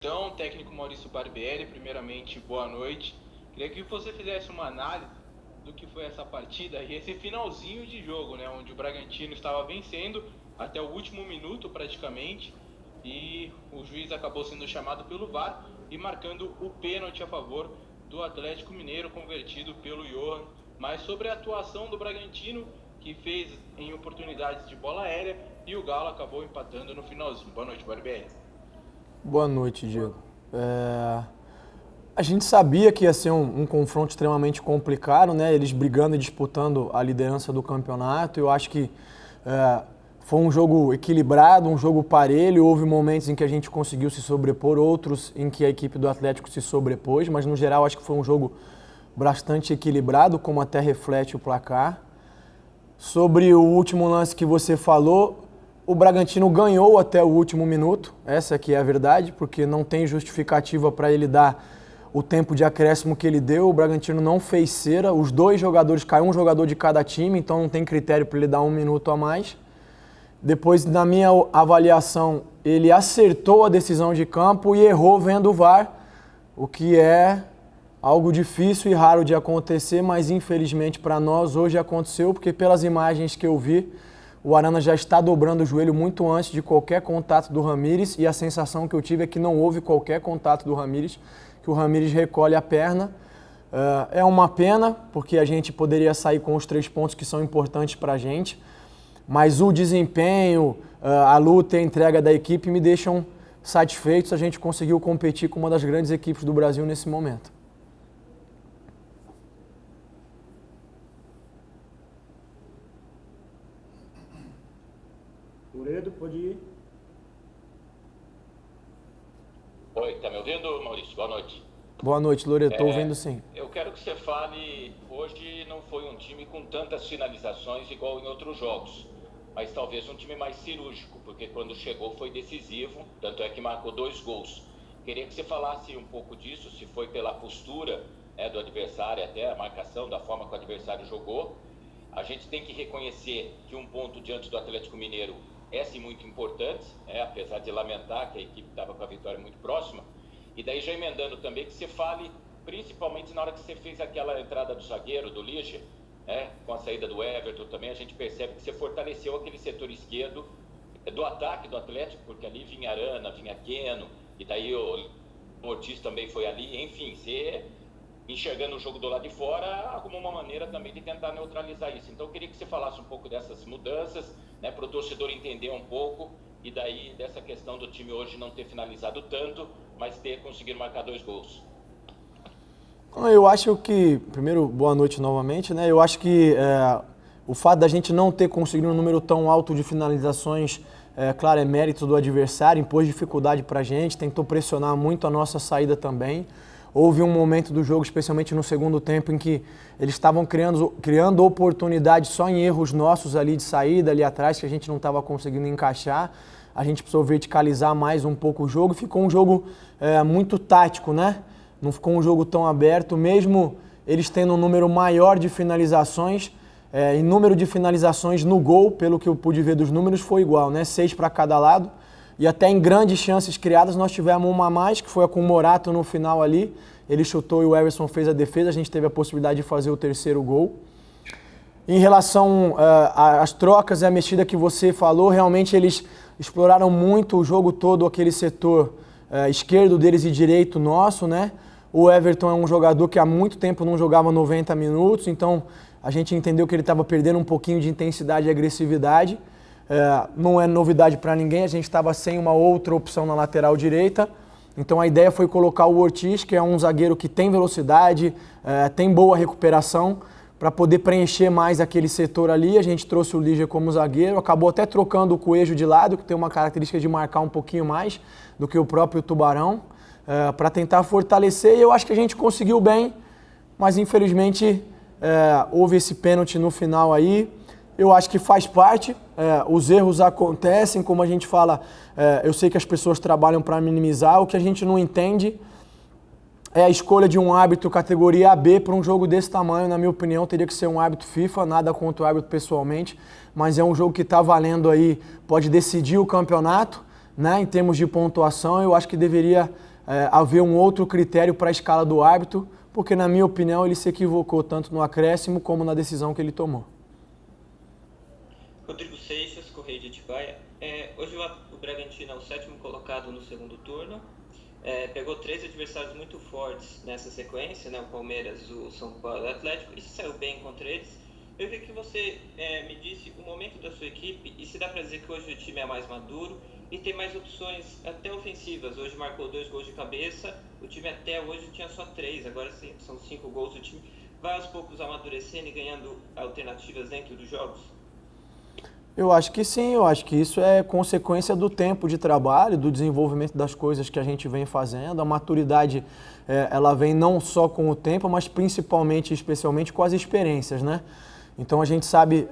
Então, técnico Maurício Barbieri, primeiramente, boa noite. Queria que você fizesse uma análise do que foi essa partida e esse finalzinho de jogo, né, onde o Bragantino estava vencendo até o último minuto praticamente e o juiz acabou sendo chamado pelo VAR e marcando o pênalti a favor do Atlético Mineiro, convertido pelo Johan. Mas sobre a atuação do Bragantino, que fez em oportunidades de bola aérea, e o Galo acabou empatando no finalzinho. Boa noite, Barbieri. Boa noite, Diego. A gente sabia que ia ser um confronto extremamente complicado, né? Eles brigando e disputando a liderança do campeonato. Eu acho que foi um jogo equilibrado, um jogo parelho. Houve momentos em que a gente conseguiu se sobrepor, outros em que a equipe do Atlético se sobrepôs, mas no geral acho que foi um jogo bastante equilibrado, como até reflete o placar. Sobre o último lance que você falou, o Bragantino ganhou até o último minuto, essa aqui é a verdade, porque não tem justificativa para ele dar o tempo de acréscimo que ele deu. O Bragantino não fez cera, os dois jogadores, caiu um jogador de cada time, então não tem critério para ele dar um minuto a mais. Depois, na minha avaliação, ele acertou a decisão de campo e errou vendo o VAR, o que é algo difícil e raro de acontecer, mas infelizmente para nós hoje aconteceu, porque pelas imagens que eu vi, o Arana já está dobrando o joelho muito antes de qualquer contato do Ramires e a sensação que eu tive é que não houve qualquer contato do Ramires, que o Ramires recolhe a perna. É uma pena, porque a gente poderia sair com os 3 pontos que são importantes para a gente, mas o desempenho, a luta e a entrega da equipe me deixam satisfeitos. A gente conseguiu competir com uma das grandes equipes do Brasil nesse momento. Loredo, pode ir. Oi, tá me ouvindo, Maurício? Boa noite. Boa noite, Loredo. Estou ouvindo sim. Eu quero que você fale, hoje não foi um time com tantas finalizações igual em outros jogos, mas talvez um time mais cirúrgico, porque quando chegou foi decisivo, tanto é que marcou 2 gols. Queria que você falasse um pouco disso, se foi pela postura do adversário, até a marcação, da forma que o adversário jogou. A gente tem que reconhecer que um ponto diante do Atlético Mineiro é sim muito importante, apesar de lamentar que a equipe estava com a vitória muito próxima. E daí já emendando também que você fale, principalmente na hora que você fez aquela entrada do zagueiro, do Liger, com a saída do Everton também, a gente percebe que você fortaleceu aquele setor esquerdo do ataque do Atlético, porque ali vinha Arana, vinha Keno, e daí o Ortiz também foi ali, enfim, você enxergando o jogo do lado de fora como uma maneira também de tentar neutralizar isso. Então eu queria que você falasse um pouco dessas mudanças, para o torcedor entender um pouco, e daí dessa questão do time hoje não ter finalizado tanto, mas ter conseguido marcar 2 gols. Eu acho que, primeiro, boa noite novamente, né? Eu acho que o fato da gente não ter conseguido um número tão alto de finalizações, claro, é mérito do adversário, impôs dificuldade pra gente, tentou pressionar muito a nossa saída também. Houve um momento do jogo, especialmente no segundo tempo, em que eles estavam criando oportunidades só em erros nossos ali de saída, ali atrás, que a gente não estava conseguindo encaixar. A gente precisou verticalizar mais um pouco o jogo. Ficou um jogo muito tático, né? Não ficou um jogo tão aberto, mesmo eles tendo um número maior de finalizações. E número de finalizações no gol, pelo que eu pude ver dos números, foi igual, né? 6 para cada lado. E até em grandes chances criadas, nós tivemos uma a mais, que foi a com o Morato no final ali. Ele chutou e o Everson fez a defesa, a gente teve a possibilidade de fazer o 3º gol. Em relação às trocas e à mexida que você falou, realmente eles exploraram muito o jogo todo, aquele setor esquerdo deles e direito nosso, né? O Everton é um jogador que há muito tempo não jogava 90 minutos, então a gente entendeu que ele estava perdendo um pouquinho de intensidade e agressividade. Não é novidade para ninguém, a gente estava sem uma outra opção na lateral direita, então a ideia foi colocar o Ortiz, que é um zagueiro que tem velocidade, tem boa recuperação, para poder preencher mais aquele setor ali. A gente trouxe o Liger como zagueiro, acabou até trocando o Coelho de lado, que tem uma característica de marcar um pouquinho mais do que o próprio Tubarão, para tentar fortalecer, e eu acho que a gente conseguiu bem, mas infelizmente houve esse pênalti no final aí. Eu acho que faz parte, os erros acontecem, como a gente fala, eu sei que as pessoas trabalham para minimizar, o que a gente não entende é a escolha de um árbitro categoria AB para um jogo desse tamanho. Na minha opinião, teria que ser um árbitro FIFA, nada contra o árbitro pessoalmente, mas é um jogo que está valendo aí, pode decidir o campeonato, né, em termos de pontuação. Eu acho que deveria haver um outro critério para a escala do árbitro, porque, na minha opinião, ele se equivocou tanto no acréscimo como na decisão que ele tomou. Rodrigo Seixas, Correio de Atibaia. Hoje o Bragantino é o 7º colocado no segundo turno. Pegou 3 adversários muito fortes nessa sequência, né? O Palmeiras, o São Paulo e o Atlético, e se saiu bem contra eles. Eu queria que você me disse o momento da sua equipe e se dá para dizer que hoje o time é mais maduro e tem mais opções até ofensivas. Hoje marcou 2 gols de cabeça, o time até hoje tinha só 3, agora sim, são 5 gols. O time vai aos poucos amadurecendo e ganhando alternativas dentro dos jogos? Eu acho que sim, eu acho que isso é consequência do tempo de trabalho, do desenvolvimento das coisas que a gente vem fazendo. A maturidade, ela vem não só com o tempo, mas principalmente, especialmente com as experiências, né? Então a gente sabe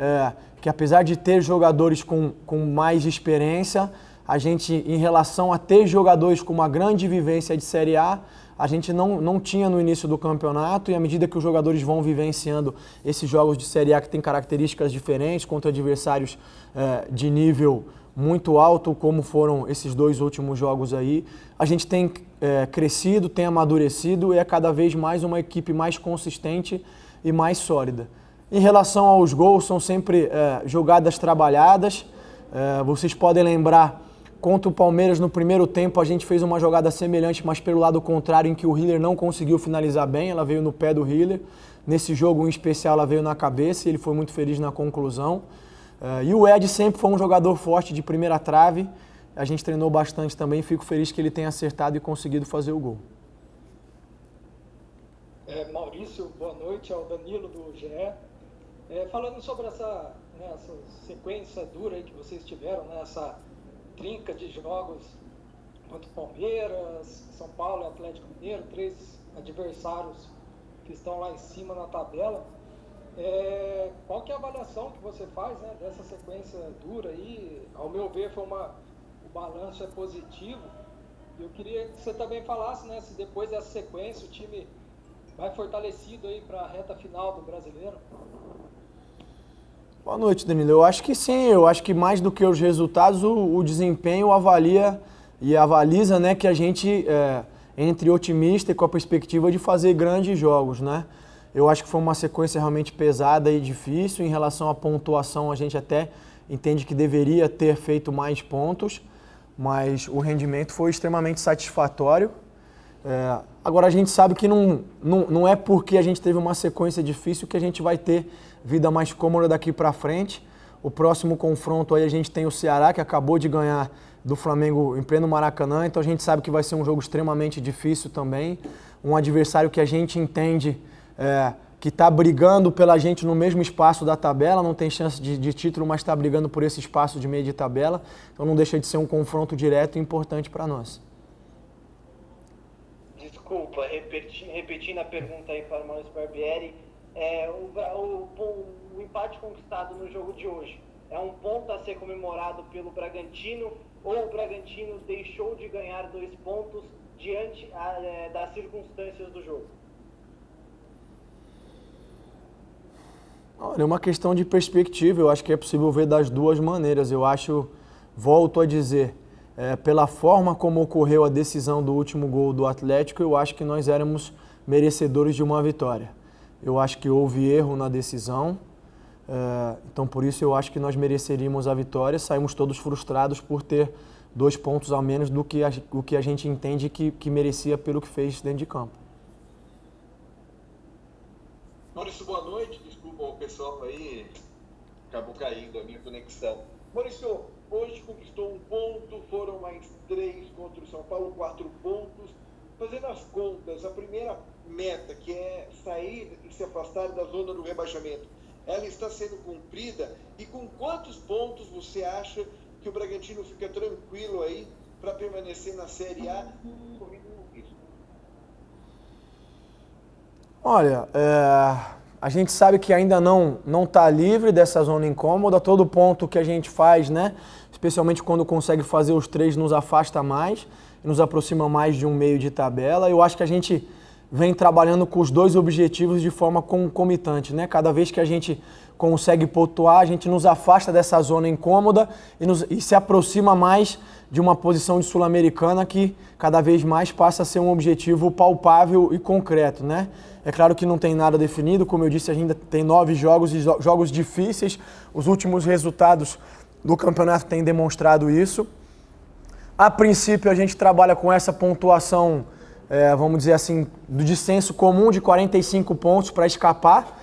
que apesar de ter jogadores com mais experiência, a gente, em relação a ter jogadores com uma grande vivência de Série A, a gente não tinha no início do campeonato, e à medida que os jogadores vão vivenciando esses jogos de Série A que têm características diferentes contra adversários de nível muito alto, como foram esses 2 últimos jogos aí, a gente tem crescido, tem amadurecido e é cada vez mais uma equipe mais consistente e mais sólida. Em relação aos gols, são sempre jogadas trabalhadas. Vocês podem lembrar, contra o Palmeiras no primeiro tempo a gente fez uma jogada semelhante, mas pelo lado contrário, em que o Hiller não conseguiu finalizar bem, ela veio no pé do Hiller. Nesse jogo em especial ela veio na cabeça e ele foi muito feliz na conclusão. E o Ed sempre foi um jogador forte de primeira trave, a gente treinou bastante também, fico feliz que ele tenha acertado e conseguido fazer o gol. Maurício, boa noite, é o Danilo do GE. Falando sobre essa sequência dura aí que vocês tiveram, né, essa trinca de jogos contra o Palmeiras, São Paulo e Atlético Mineiro, 3 adversários que estão lá em cima na tabela. Qual que é a avaliação que você faz, né, dessa sequência dura aí? Ao meu ver, o balanço é positivo. Eu queria que você também falasse, né, se depois dessa sequência o time vai fortalecido aí para a reta final do Brasileiro. Boa noite, Danilo. Eu acho que sim, eu acho que mais do que os resultados, o desempenho avalia e avaliza, né, que a gente entre otimista e com a perspectiva de fazer grandes jogos, né? Eu acho que foi uma sequência realmente pesada e difícil. Em relação à pontuação, a gente até entende que deveria ter feito mais pontos, mas o rendimento foi extremamente satisfatório. Agora a gente sabe que não é porque a gente teve uma sequência difícil que a gente vai ter vida mais cômoda daqui para frente. O próximo confronto aí a gente tem o Ceará, que acabou de ganhar do Flamengo em pleno Maracanã, então a gente sabe que vai ser um jogo extremamente difícil também. Um adversário que a gente entende que está brigando pela gente no mesmo espaço da tabela, não tem chance de título, mas está brigando por esse espaço de meio de tabela, então não deixa de ser um confronto direto e importante para nós. Desculpa, repetindo a pergunta aí para o Maurício Barbieri, o empate conquistado no jogo de hoje é um ponto a ser comemorado pelo Bragantino, ou o Bragantino deixou de ganhar 2 pontos diante das circunstâncias do jogo? Olha, é uma questão de perspectiva, eu acho que é possível ver das duas maneiras. Eu acho, volto a dizer, pela forma como ocorreu a decisão do último gol do Atlético, eu acho que nós éramos merecedores de uma vitória. Eu acho que houve erro na decisão, então por isso eu acho que nós mereceríamos a vitória. Saímos todos frustrados por ter 2 pontos a menos do que a gente entende que merecia pelo que fez dentro de campo. Maurício, boa noite. Desculpa o pessoal aí, acabou caindo a minha conexão. Maurício, hoje conquistou 1 ponto, foram mais 3 contra o São Paulo, 4 pontos. Fazendo as contas, a primeira meta, que é sair e se afastar da zona do rebaixamento, ela está sendo cumprida? E com quantos pontos você acha que o Bragantino fica tranquilo aí para permanecer na Série A? Olha, a gente sabe que ainda não está livre dessa zona incômoda. Todo ponto que a gente faz, né, especialmente quando consegue fazer os 3, nos afasta mais, nos aproxima mais de um meio de tabela. Eu acho que a gente vem trabalhando com os dois objetivos de forma concomitante, né? Cada vez que a gente consegue pontuar, a gente nos afasta dessa zona incômoda e se aproxima mais de uma posição de Sul-Americana que cada vez mais passa a ser um objetivo palpável e concreto, né? É claro que não tem nada definido, como eu disse, ainda tem 9 jogos e jogos difíceis. Os últimos resultados do campeonato têm demonstrado isso. A princípio, a gente trabalha com essa pontuação, vamos dizer assim, de senso comum de 45 pontos para escapar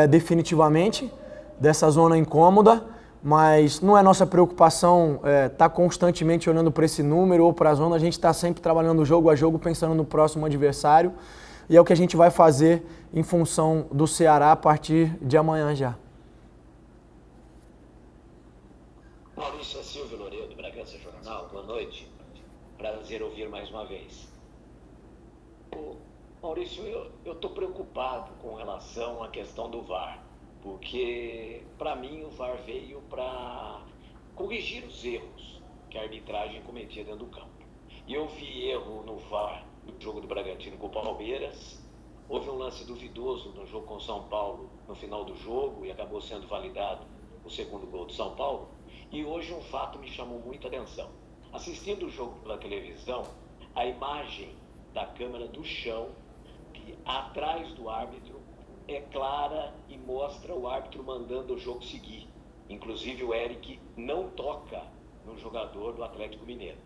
definitivamente dessa zona incômoda, mas não é nossa preocupação estar constantemente olhando para esse número ou para a zona. A gente está sempre trabalhando jogo a jogo, pensando no próximo adversário, e é o que a gente vai fazer em função do Ceará a partir de amanhã já. Maurício, é Silvio Loureiro, do Bragança Jornal. Boa noite. Prazer ouvir mais uma vez. Maurício, eu estou preocupado com relação à questão do VAR, porque, para mim, o VAR veio para corrigir os erros que a arbitragem cometia dentro do campo. E eu vi erro no VAR no jogo do Bragantino com o Palmeiras. Houve um lance duvidoso no jogo com o São Paulo no final do jogo e acabou sendo validado o segundo gol do São Paulo. E hoje um fato me chamou muito a atenção. Assistindo o jogo pela televisão, a imagem da câmera do chão, que atrás do árbitro, é clara e mostra o árbitro mandando o jogo seguir. Inclusive o Eric não toca no jogador do Atlético Mineiro.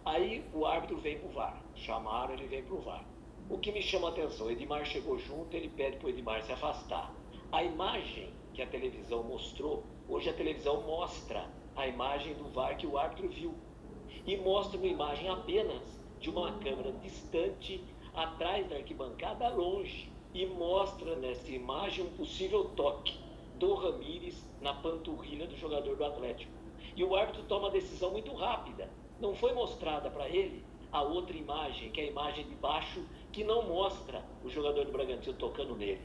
Aí o árbitro vem pro VAR, chamaram, ele vem pro VAR. O que me chama a atenção, o Edmar chegou junto, ele pede pro Edmar se afastar. A imagem que a televisão mostrou, hoje a televisão mostra a imagem do VAR que o árbitro viu. E mostra uma imagem apenas de uma câmera distante, atrás da arquibancada, longe. E mostra nessa imagem um possível toque do Ramírez na panturrilha do jogador do Atlético. E o árbitro toma uma decisão muito rápida. Não foi mostrada para ele a outra imagem, que é a imagem de baixo, que não mostra o jogador do Bragantino tocando nele.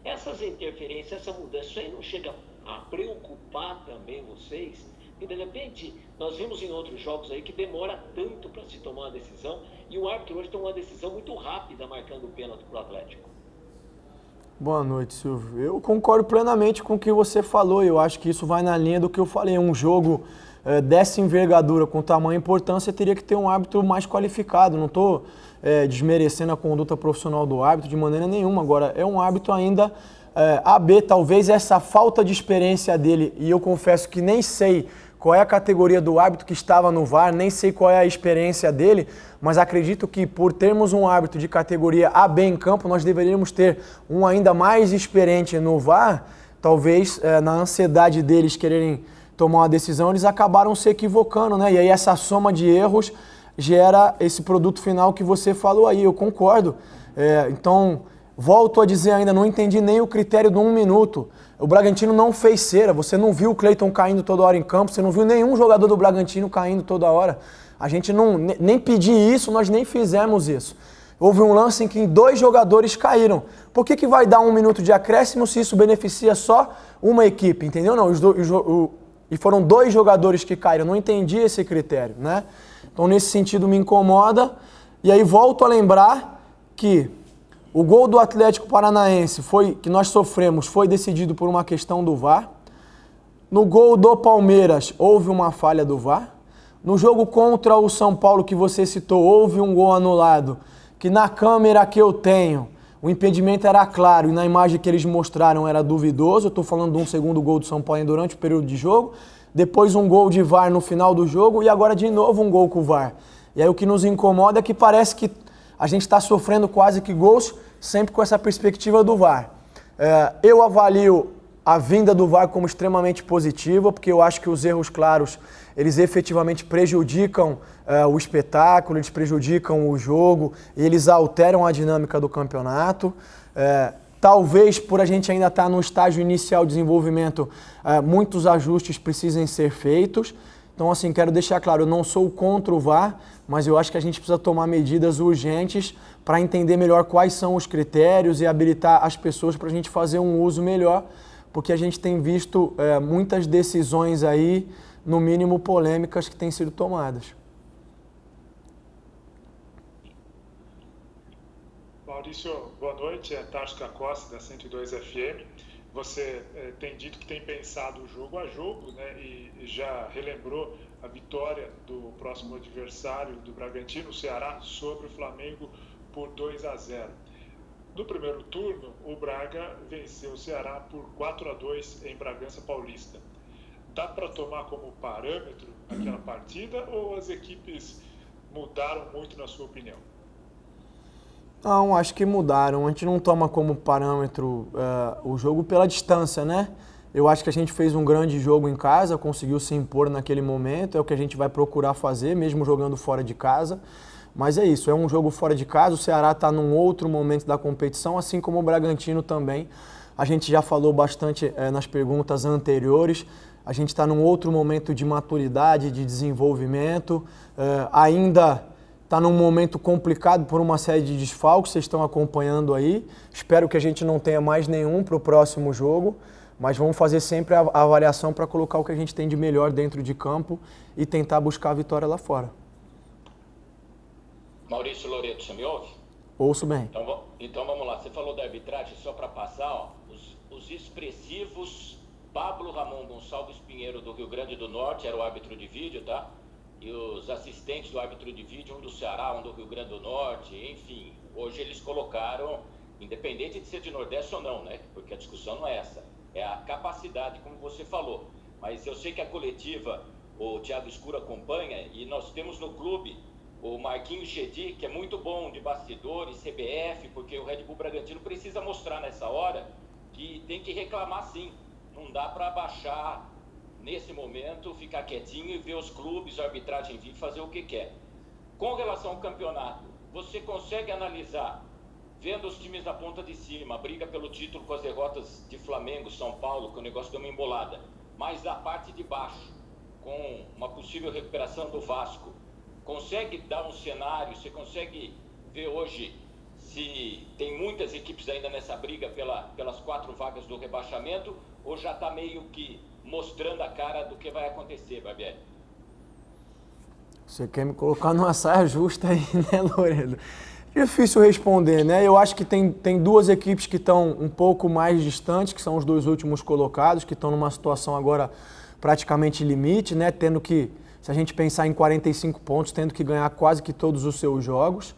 Essas interferências, essa mudança, isso aí não chega a preocupar também vocês? E de repente, nós vimos em outros jogos aí que demora tanto para se tomar uma decisão, e o árbitro hoje tomou uma decisão muito rápida, marcando o pênalti para o Atlético. Boa noite, Silvio. Eu concordo plenamente com o que você falou. Eu acho que isso vai na linha do que eu falei. Um jogo dessa envergadura, com tamanha importância, teria que ter um árbitro mais qualificado. Não estou desmerecendo a conduta profissional do árbitro de maneira nenhuma. Agora, é um árbitro ainda AB. Talvez essa falta de experiência dele, e eu confesso que nem sei qual é a categoria do árbitro que estava no VAR, nem sei qual é a experiência dele, mas acredito que por termos um árbitro de categoria AB em campo, nós deveríamos ter um ainda mais experiente no VAR. Talvez na ansiedade deles quererem tomar uma decisão, eles acabaram se equivocando, né? E aí essa soma de erros gera esse produto final que você falou aí, eu concordo. Então, volto a dizer ainda, não entendi nem o critério do 1 minuto. O Bragantino não fez cera, você não viu o Cleiton caindo toda hora em campo, você não viu nenhum jogador do Bragantino caindo toda hora. A gente nem pediu isso, nós nem fizemos isso. Houve um lance em que 2 jogadores caíram. Por que vai dar 1 minuto de acréscimo se isso beneficia só uma equipe, entendeu? Não, e foram 2 jogadores que caíram, eu não entendi esse critério, né? Então nesse sentido me incomoda. E aí volto a lembrar que o gol do Atlético Paranaense que nós sofremos foi decidido por uma questão do VAR. No gol do Palmeiras houve uma falha do VAR. No jogo contra o São Paulo que você citou, houve um gol anulado, que na câmera que eu tenho, o impedimento era claro e na imagem que eles mostraram era duvidoso. Eu estou falando de um segundo gol do São Paulo durante o período de jogo, depois um gol de VAR no final do jogo e agora de novo um gol com o VAR. E aí o que nos incomoda é que parece que a gente está sofrendo quase que gols sempre com essa perspectiva do VAR. Eu avalio a vinda do VAR como extremamente positiva, porque eu acho que os erros claros, eles efetivamente prejudicam o espetáculo, eles prejudicam o jogo, e eles alteram a dinâmica do campeonato. Talvez por a gente ainda estar no estágio inicial de desenvolvimento, muitos ajustes precisem ser feitos. Então, assim, quero deixar claro, eu não sou contra o VAR, mas eu acho que a gente precisa tomar medidas urgentes para entender melhor quais são os critérios e habilitar as pessoas para a gente fazer um uso melhor, porque a gente tem visto muitas decisões aí, no mínimo polêmicas, que têm sido tomadas. Maurício, boa noite. É Társio Costa, da 102 FM. Você tem dito que tem pensado jogo a jogo, né, e já relembrou a vitória do próximo adversário do Bragantino, o Ceará, sobre o Flamengo por 2-0. No primeiro turno, o Braga venceu o Ceará por 4-2 em Bragança Paulista. Dá para tomar como parâmetro aquela partida ou as equipes mudaram muito na sua opinião? Não, acho que mudaram. A gente não toma como parâmetro o jogo pela distância, né? Eu acho que a gente fez um grande jogo em casa, conseguiu se impor naquele momento, é o que a gente vai procurar fazer, mesmo jogando fora de casa. Mas é isso, é um jogo fora de casa, o Ceará está num outro momento da competição, assim como o Bragantino também. A gente já falou bastante nas perguntas anteriores, a gente está num outro momento de maturidade, de desenvolvimento, ainda está num momento complicado por uma série de desfalques, vocês estão acompanhando aí. Espero que a gente não tenha mais nenhum para o próximo jogo, mas vamos fazer sempre a avaliação para colocar o que a gente tem de melhor dentro de campo e tentar buscar a vitória lá fora. Maurício Loreto, você me ouve? Ouço bem. Então vamos lá, você falou da arbitragem, só para passar, ó, os expressivos Pablo Ramon Gonçalves Pinheiro do Rio Grande do Norte, era o árbitro de vídeo, tá? E os assistentes do árbitro de vídeo, um do Ceará, um do Rio Grande do Norte, enfim. Hoje eles colocaram, independente de ser de Nordeste ou não, né? Porque a discussão não é essa. É a capacidade, como você falou. Mas eu sei que a coletiva, o Thiago Escuro acompanha, e nós temos no clube o Marquinhos Chedi, que é muito bom de bastidores, CBF, porque o Red Bull Bragantino precisa mostrar nessa hora que tem que reclamar sim. Não dá para baixar nesse momento, ficar quietinho e ver os clubes, a arbitragem vir fazer o que quer. Com relação ao campeonato, você consegue analisar, vendo os times da ponta de cima, a briga pelo título com as derrotas de Flamengo, São Paulo, que o negócio deu uma embolada, mas da parte de baixo, com uma possível recuperação do Vasco, consegue dar um cenário, você consegue ver hoje se tem muitas equipes ainda nessa briga pelas 4 vagas do rebaixamento, ou já está meio que mostrando a cara do que vai acontecer, Barbieri? Você quer me colocar numa saia justa aí, né, Loredo? Difícil responder, né? Eu acho que tem 2 equipes que estão um pouco mais distantes, que são os 2 últimos colocados, que estão numa situação agora praticamente limite, né? Tendo que, se a gente pensar em 45 pontos, tendo que ganhar quase que todos os seus jogos.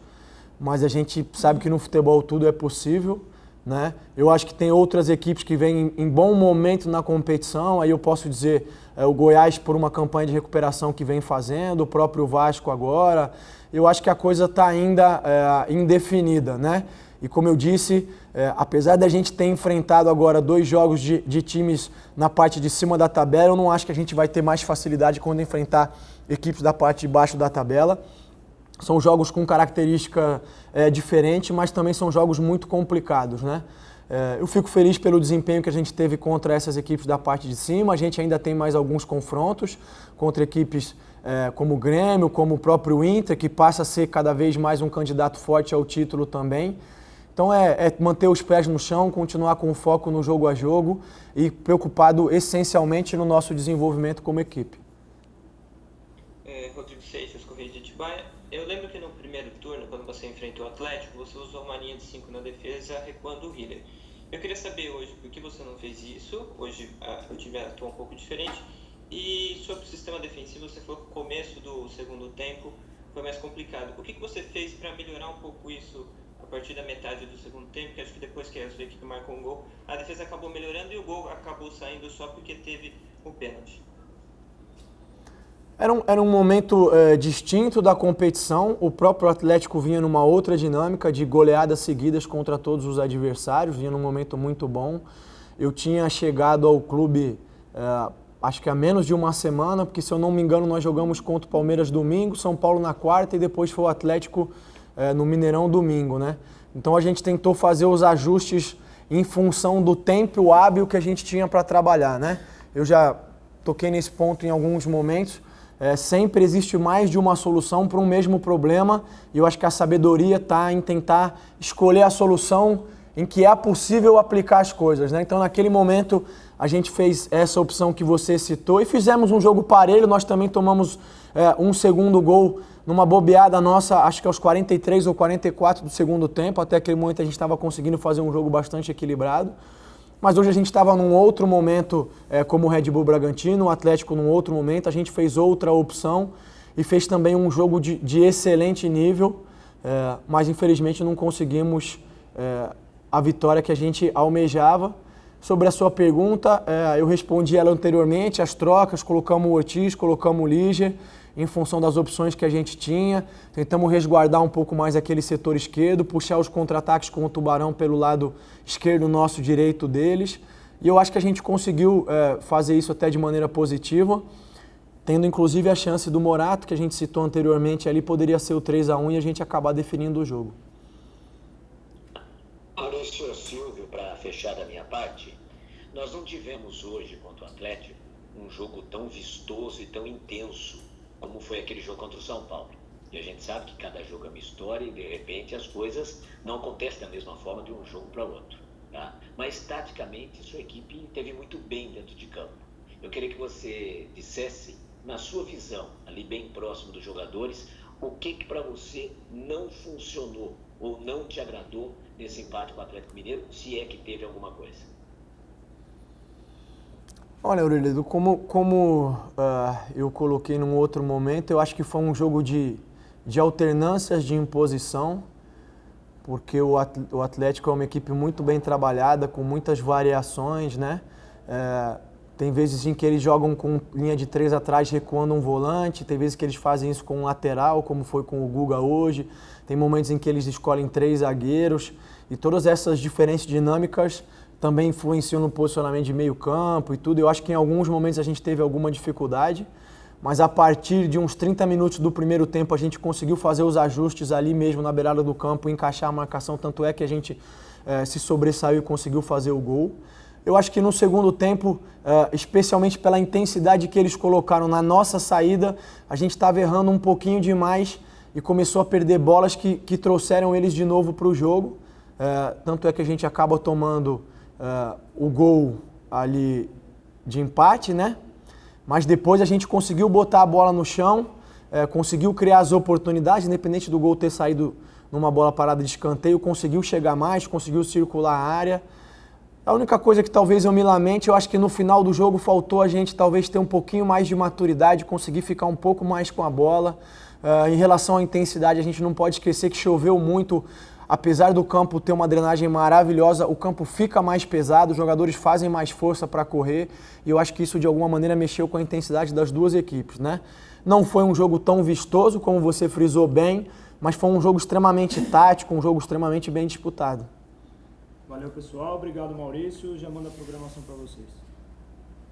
Mas a gente sabe que no futebol tudo é possível, né? Eu acho que tem outras equipes que vêm em bom momento na competição, aí eu posso dizer o Goiás por uma campanha de recuperação que vem fazendo, o próprio Vasco agora. Eu acho que a coisa está ainda indefinida, né? E como eu disse, apesar da gente ter enfrentado agora 2 jogos de times na parte de cima da tabela, eu não acho que a gente vai ter mais facilidade quando enfrentar equipes da parte de baixo da tabela. São jogos com característica diferente, mas também são jogos muito complicados, né? Eu fico feliz pelo desempenho que a gente teve contra essas equipes da parte de cima. A gente ainda tem mais alguns confrontos contra equipes como o Grêmio, como o próprio Inter, que passa a ser cada vez mais um candidato forte ao título também. Então é manter os pés no chão, continuar com o foco no jogo a jogo e preocupado essencialmente no nosso desenvolvimento como equipe. Rodrigo Seixas, Correio de Atibaia. Eu lembro que no primeiro turno, quando você enfrentou o Atlético, você usou uma linha de 5 na defesa, recuando o Hiller. Eu queria saber hoje por que você não fez isso. Hoje o time atua um pouco diferente. E sobre o sistema defensivo, você falou que o começo do segundo tempo foi mais complicado. O que você fez para melhorar um pouco isso a partir da metade do segundo tempo? Que acho que depois que a sua equipe marcou um gol, a defesa acabou melhorando e o gol acabou saindo só porque teve o pênalti. Era um momento distinto da competição. O próprio Atlético vinha numa outra dinâmica de goleadas seguidas contra todos os adversários, vinha num momento muito bom. Eu tinha chegado ao clube, acho que há menos de uma semana, porque se eu não me engano nós jogamos contra o Palmeiras domingo, São Paulo na quarta e depois foi o Atlético no Mineirão domingo, né? Então a gente tentou fazer os ajustes em função do tempo hábil que a gente tinha para trabalhar, né? Eu já toquei nesse ponto em alguns momentos. Sempre existe mais de uma solução para um mesmo problema e eu acho que a sabedoria está em tentar escolher a solução em que é possível aplicar as coisas, né? Então, naquele momento, a gente fez essa opção que você citou e fizemos um jogo parelho. Nós também tomamos um segundo gol numa bobeada nossa, acho que aos 43 ou 44 do segundo tempo. Até aquele momento a gente estava conseguindo fazer um jogo bastante equilibrado. Mas hoje a gente estava num outro momento, como o Red Bull Bragantino, o Atlético num outro momento. A gente fez outra opção e fez também um jogo de excelente nível, mas infelizmente não conseguimos a vitória que a gente almejava. Sobre a sua pergunta, eu respondi ela anteriormente, as trocas, colocamos o Ortiz, colocamos o Liger, em função das opções que a gente tinha, tentamos resguardar um pouco mais aquele setor esquerdo, puxar os contra-ataques com o Tubarão pelo lado esquerdo nosso, direito deles, e eu acho que a gente conseguiu fazer isso até de maneira positiva, tendo inclusive a chance do Morato, que a gente citou anteriormente, ali poderia ser o 3-1 e a gente acabar definindo o jogo. Maurício Silvio, para fechar da minha parte, nós não tivemos hoje contra o Atlético um jogo tão vistoso e tão intenso como foi aquele jogo contra o São Paulo. E a gente sabe que cada jogo é uma história e de repente as coisas não acontecem da mesma forma de um jogo para o outro. Tá? Mas taticamente sua equipe esteve muito bem dentro de campo. Eu queria que você dissesse, na sua visão, ali bem próximo dos jogadores, o que para você não funcionou ou não te agradou nesse empate com o Atlético Mineiro, se é que teve alguma coisa. Olha, Aurelio, como eu coloquei num outro momento, eu acho que foi um jogo de alternâncias de imposição, porque o Atlético é uma equipe muito bem trabalhada, com muitas variações, né? Tem vezes em que eles jogam com linha de 3 atrás, recuando um volante, tem vezes que eles fazem isso com um lateral, como foi com o Guga hoje, tem momentos em que eles escolhem 3 zagueiros, e todas essas diferentes dinâmicas também influenciam no posicionamento de meio campo e tudo. Eu acho que em alguns momentos a gente teve alguma dificuldade, mas a partir de uns 30 minutos do primeiro tempo a gente conseguiu fazer os ajustes ali mesmo na beirada do campo, encaixar a marcação, tanto é que a gente se sobressaiu e conseguiu fazer o gol. Eu acho que no segundo tempo, especialmente pela intensidade que eles colocaram na nossa saída, a gente estava errando um pouquinho demais e começou a perder bolas que trouxeram eles de novo para o jogo. Tanto é que a gente acaba tomando o gol ali de empate, né? Mas depois a gente conseguiu botar a bola no chão, conseguiu criar as oportunidades, independente do gol ter saído numa bola parada de escanteio, conseguiu chegar mais, conseguiu circular a área. A única coisa que talvez eu me lamente, eu acho que no final do jogo faltou a gente talvez ter um pouquinho mais de maturidade, conseguir ficar um pouco mais com a bola. Em relação à intensidade, a gente não pode esquecer que choveu muito. Apesar do campo ter uma drenagem maravilhosa, o campo fica mais pesado, os jogadores fazem mais força para correr e eu acho que isso de alguma maneira mexeu com a intensidade das duas equipes, né? Não foi um jogo tão vistoso como você frisou bem, mas foi um jogo extremamente tático, um jogo extremamente bem disputado. Valeu, pessoal. Obrigado, Maurício. Já manda a programação para vocês.